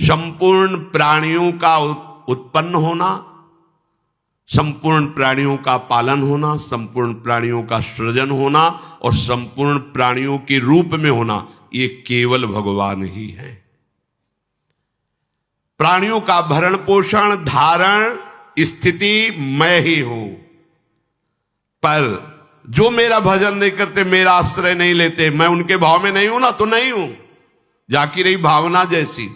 संपूर्ण प्राणियों का उत्पन्न होना, संपूर्ण प्राणियों का पालन होना, संपूर्ण प्राणियों का सृजन होना और संपूर्ण प्राणियों के रूप में होना, ये केवल भगवान ही है। प्राणियों का भरण पोषण धारण स्थिति मैं ही हूं, पर जो मेरा भजन नहीं करते, मेरा आश्रय नहीं लेते, मैं उनके भाव में नहीं हूं ना, तो नहीं हूं। जाकी रही भावना जैसी,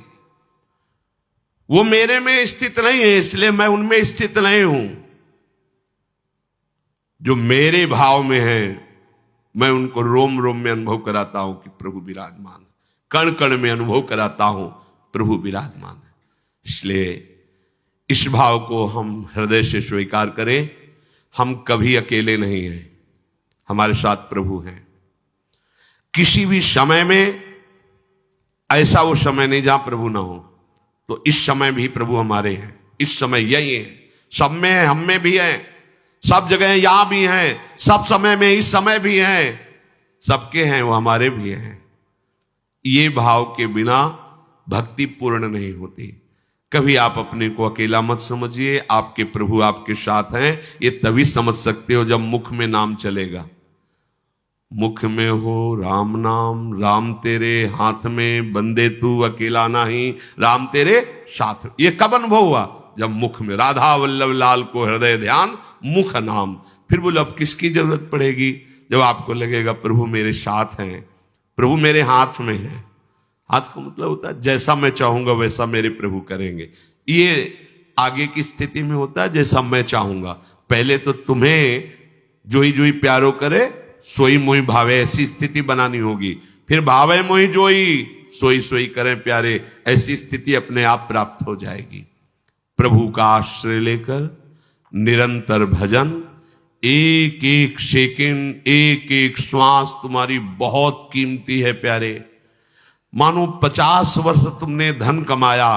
वो मेरे में स्थित नहीं है, इसलिए मैं उनमें स्थित नहीं हूं। जो मेरे भाव में है, मैं उनको रोम रोम में अनुभव कराता हूं कि प्रभु विराजमान, कण कण में अनुभव कराता हूं प्रभु विराजमान है। इसलिए इस भाव को हम हृदय से स्वीकार करें। हम कभी अकेले नहीं हैं, हमारे साथ प्रभु हैं। किसी भी समय में ऐसा वो समय नहीं जहां प्रभु ना हो, तो इस समय भी प्रभु हमारे हैं। इस समय यही है, सब में है, हम में भी है, सब जगह यहां भी हैं, सब समय में इस समय भी हैं, सबके हैं, वो हमारे भी हैं। ये भाव के बिना भक्ति पूर्ण नहीं होती। कभी आप अपने को अकेला मत समझिए, आपके प्रभु आपके साथ हैं। ये तभी समझ सकते हो जब मुख में नाम चलेगा। मुख में हो राम नाम, राम तेरे हाथ में, बंदे तू अकेला नहीं, राम तेरे साथ। ये कब अनुभव हुआ? जब मुख में राधा वल्लभ लाल को हृदय ध्यान, मुख नाम। फिर बोलो अब किसकी जरूरत पड़ेगी? जब आपको लगेगा प्रभु मेरे साथ हैं, प्रभु मेरे हाथ में है। हाथ का मतलब होता है जैसा मैं चाहूंगा वैसा मेरे प्रभु करेंगे। ये आगे की स्थिति में होता है जैसा मैं चाहूंगा। पहले तो तुम्हें जोई जोई प्यारो करे, सोई मोई भावे, ऐसी स्थिति बनानी होगी। फिर भावे मोई जोई, सोई सोई करें प्यारे, ऐसी स्थिति अपने आप प्राप्त हो जाएगी। प्रभु का आश्रय लेकर निरंतर भजन, एक एक सेकंड, एक एक श्वास तुम्हारी बहुत कीमती है प्यारे। मानो 50 वर्ष तुमने धन कमाया,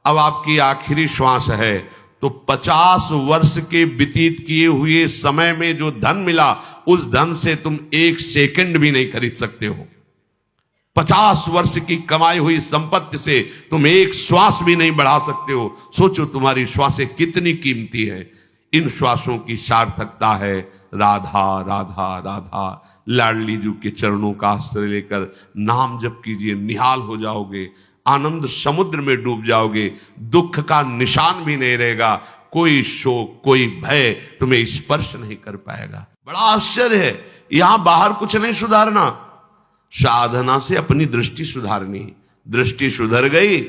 अब आपकी आखिरी श्वास है, तो 50 वर्ष के व्यतीत किए हुए समय में जो धन मिला, उस धन से तुम एक सेकंड भी नहीं खरीद सकते हो। 50 वर्ष की कमाई हुई संपत्ति से तुम एक श्वास भी नहीं बढ़ा सकते हो। सोचो तुम्हारी श्वासें कितनी कीमती हैं। इन श्वासों की सार्थकता है राधा राधा राधा। लाडली जी के चरणों का आश्रय लेकर नाम जप कीजिए, निहाल हो जाओगे, आनंद समुद्र में डूब जाओगे, दुख का निशान भी नहीं रहेगा, कोई शोक कोई भय तुम्हें स्पर्श नहीं कर पाएगा। बड़ा आश्चर्य है, यहां बाहर कुछ नहीं सुधारना, साधना से अपनी दृष्टि सुधारनी। दृष्टि सुधर गई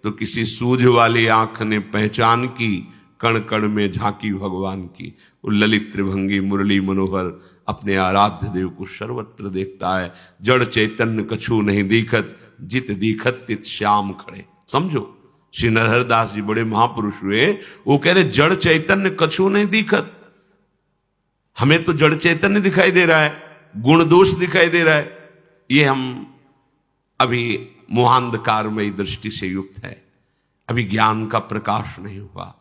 तो किसी सूझ वाली आंख ने पहचान की, कण कण में झांकी भगवान की। वो ललित त्रिभंगी मुरली मनोहर अपने आराध्य देव को सर्वत्र देखता है। जड़ चैतन्य कछु नहीं दीखत, जित दीखत तित श्याम खड़े। समझो, श्री नरहरदास जी बड़े महापुरुष हुए, वो कह रहे जड़ चैतन्य कछु नहीं दीखत। हमें तो जड़ चैतन्य दिखाई दे रहा है, गुण दोष दिखाई दे रहा है। ये हम अभी मोहांधकारमयी दृष्टि से युक्त है, अभी ज्ञान का प्रकाश नहीं हुआ।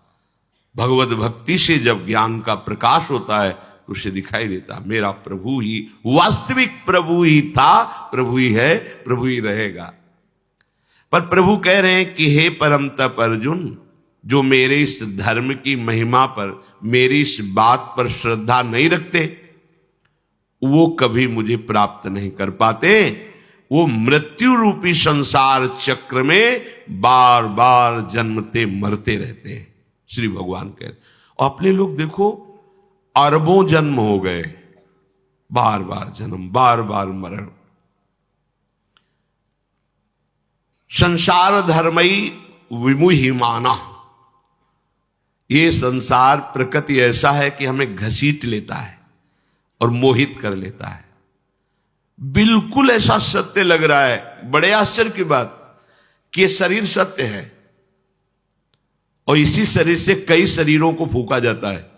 भगवत भक्ति से जब ज्ञान का प्रकाश होता है तो उसे दिखाई देता मेरा प्रभु ही वास्तविक प्रभु ही था, प्रभु ही है, प्रभु ही रहेगा। पर प्रभु कह रहे हैं कि हे परम तप अर्जुन, जो मेरे इस धर्म की महिमा पर, मेरी इस बात पर श्रद्धा नहीं रखते, वो कभी मुझे प्राप्त नहीं कर पाते। वो मृत्यु रूपी संसार चक्र में बार बार जन्मते मरते रहते हैं। श्री भगवान कह रहे, और अपने लोग देखो अरबों जन्म हो गए, बार बार जन्म, बार बार मरण। संसार धर्मई विमुहि माना। ये संसार प्रकृति ऐसा है कि हमें घसीट लेता है और मोहित कर लेता है। बिल्कुल ऐसा सत्य लग रहा है, बड़े आश्चर्य की बात कि ये शरीर सत्य है और इसी शरीर से कई शरीरों को फूंका जाता है।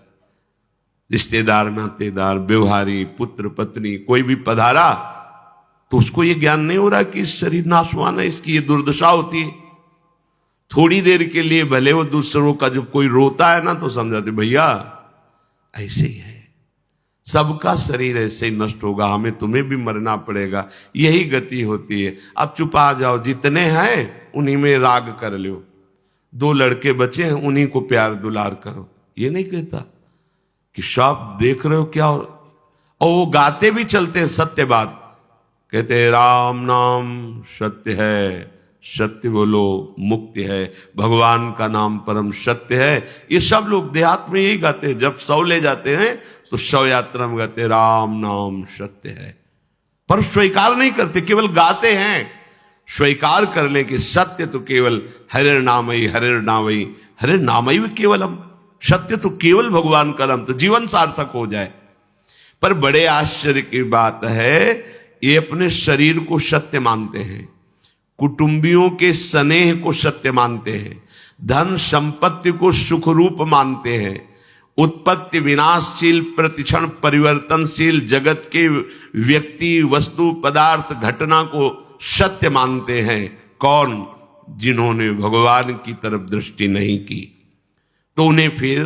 रिश्तेदार, नातेदार, व्यवहारी, पुत्र, पत्नी, कोई भी पधारा तो उसको ये ज्ञान नहीं हो रहा कि इस शरीर नाशवान है, इसकी ये दुर्दशा होती है। थोड़ी देर के लिए भले वो दूसरों का जब कोई रोता है ना तो समझाते भैया ऐसे ही है। सबका शरीर ऐसे ही नष्ट होगा, हमें तुम्हें भी मरना पड़ेगा, यही गति होती है। अब चुपा जाओ, जितने हैं उन्हीं में राग कर लो, 2 लड़के बचे हैं उन्हीं को प्यार दुलार करो। ये नहीं कहता कि सब देख रहे हो क्या, और वो गाते भी चलते हैं सत्य बात, कहते हैं राम नाम सत्य है, सत्य बोलो मुक्ति है, भगवान का नाम परम सत्य है। ये सब लोग देहात में यही गाते हैं, जब शव ले जाते हैं तो शव यात्रा में गाते राम नाम सत्य है, पर स्वीकार नहीं करते, केवल गाते हैं। स्वीकार कर ले कि सत्य तो केवल हरे नामई, हरे नामई, हरे नामई केवलम, सत्य तो केवल भगवान का नाम, तो जीवन सार्थक हो जाए। पर बड़े आश्चर्य की बात है, ये अपने शरीर को सत्य मानते हैं, कुटुंबियों के स्नेह को सत्य मानते हैं, धन संपत्ति को सुख रूप मानते हैं, उत्पत्ति विनाशशील प्रतिक्षण परिवर्तनशील जगत के व्यक्ति वस्तु पदार्थ घटना को सत्य मानते हैं। कौन? जिन्होंने भगवान की तरफ दृष्टि नहीं की, तो उन्हें फिर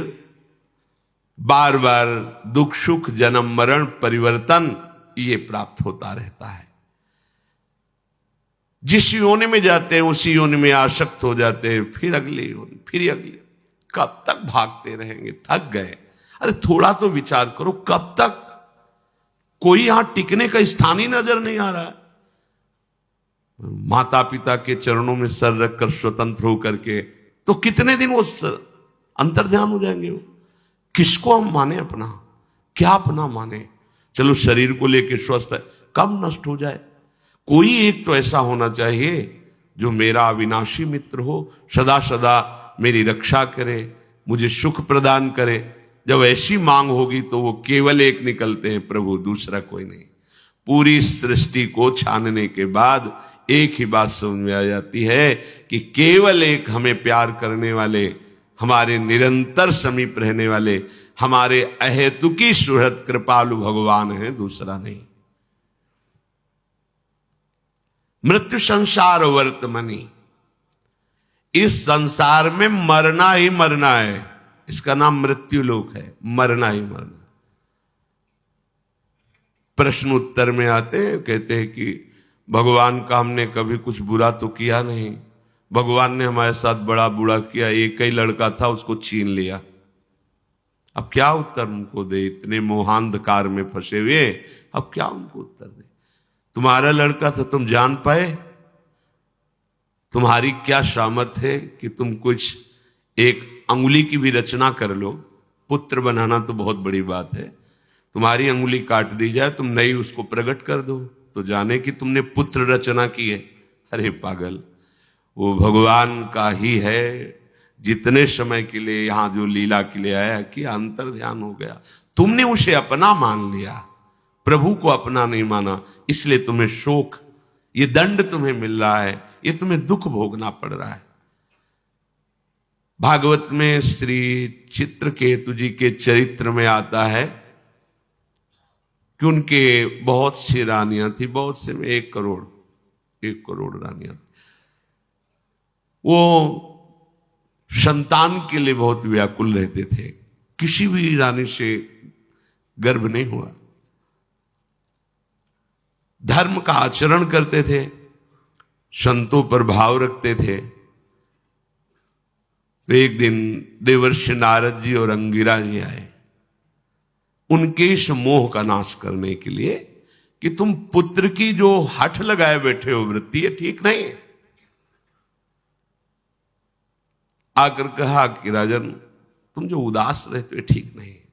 बार बार दुख सुख जन्म मरण परिवर्तन ये प्राप्त होता रहता है। जिस योनि में जाते हैं उसी योनि में आसक्त हो जाते हैं, फिर अगली योनि, फिर अगली। कब तक भागते रहेंगे? थक गए। अरे थोड़ा तो विचार करो, कब तक? कोई यहां टिकने का स्थान ही नजर नहीं आ रहा है। माता पिता के चरणों में सर रखकर स्वतंत्र होकर के, तो कितने दिन वो अंतर्ध्यान हो जाएंगे? वो किसको हम माने अपना, क्या अपना माने? चलो शरीर को लेकर स्वस्थ है, कब नष्ट हो जाए? कोई एक तो ऐसा होना चाहिए जो मेरा अविनाशी मित्र हो, सदा सदा मेरी रक्षा करे, मुझे सुख प्रदान करे। जब ऐसी मांग होगी तो वो केवल एक निकलते हैं, प्रभु, दूसरा कोई नहीं। पूरी सृष्टि को छानने के बाद एक ही बात समझ में आ जाती है कि केवल एक हमें प्यार करने वाले, हमारे निरंतर समीप रहने वाले, हमारे अहेतुकी सुहृद कृपालु भगवान है, दूसरा नहीं। मृत्यु संसार वर्तमनी, इस संसार में मरना ही मरना है, इसका नाम मृत्यु लोक है, मरना ही मरना। प्रश्न उत्तर में आते हैं, कहते हैं कि भगवान का हमने कभी कुछ बुरा तो किया नहीं, भगवान ने हमारे साथ बड़ा बुरा किया, एक ही लड़का था उसको छीन लिया। अब क्या उत्तर उनको दे? इतने मोहांधकार में फंसे हुए, अब क्या उनको उत्तर दे? तुम्हारा लड़का था, तुम जान पाए? तुम्हारी क्या सामर्थ्य है कि तुम कुछ एक अंगुली की भी रचना कर लो? पुत्र बनाना तो बहुत बड़ी बात है, तुम्हारी अंगुली काट दी जाए, तुम नई उसको प्रकट कर दो तो जाने कि तुमने पुत्र रचना की है। अरे पागल, वो भगवान का ही है। जितने समय के लिए यहां जो लीला के लिए आया कि अंतर ध्यान हो गया, तुमने उसे अपना मान लिया, प्रभु को अपना नहीं माना, इसलिए तुम्हें शोक, ये दंड तुम्हें मिल रहा है, ये तुम्हें दुख भोगना पड़ रहा है। भागवत में श्री चित्रकेतु जी के चरित्र में आता है कि उनके बहुत सी रानियां थी, बहुत से में 1 करोड़ रानियां थी। वो संतान के लिए बहुत व्याकुल रहते थे, किसी भी रानी से गर्भ नहीं हुआ। धर्म का आचरण करते थे, संतों पर भाव रखते थे। तो एक दिन देवर्षि नारद जी और अंगिरा जी आए उनके इस मोह का नाश करने के लिए कि तुम पुत्र की जो हठ लगाए बैठे हो वृत्ति, ये ठीक नहीं है। आकर कहा कि राजन, तुम जो उदास रहते हो ठीक नहीं है,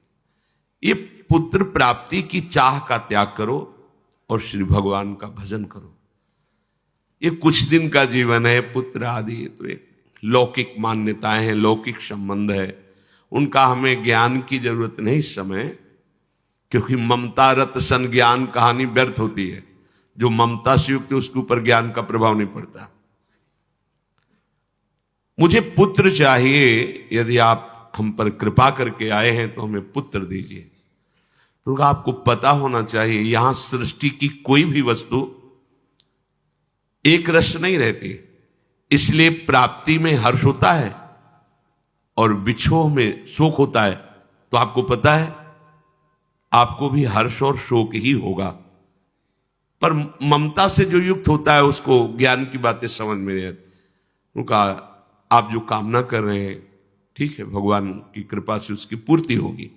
ये पुत्र प्राप्ति की चाह का त्याग करो और श्री भगवान का भजन करो। ये कुछ दिन का जीवन है, पुत्र आदि तो एक लौकिक मान्यताएं हैं, लौकिक संबंध है, उनका हमें ज्ञान की जरूरत नहीं इस समय, क्योंकि ममता रत सन ज्ञान कहानी व्यर्थ होती है। जो ममता से युक्त है उसके ऊपर ज्ञान का प्रभाव नहीं पड़ता। मुझे पुत्र चाहिए, यदि आप हम पर कृपा करके आए हैं तो हमें पुत्र दीजिए। तो आपको पता होना चाहिए, यहां सृष्टि की कोई भी वस्तु एक रस नहीं रहती, इसलिए प्राप्ति में हर्ष होता है और बिछोह में शोक होता है। तो आपको पता है आपको भी हर्ष और शोक ही होगा। पर ममता से जो युक्त होता है उसको ज्ञान की बातें समझ में नहीं आती। उनका आप जो कामना कर रहे हैं ठीक है, भगवान की कृपा से उसकी पूर्ति होगी।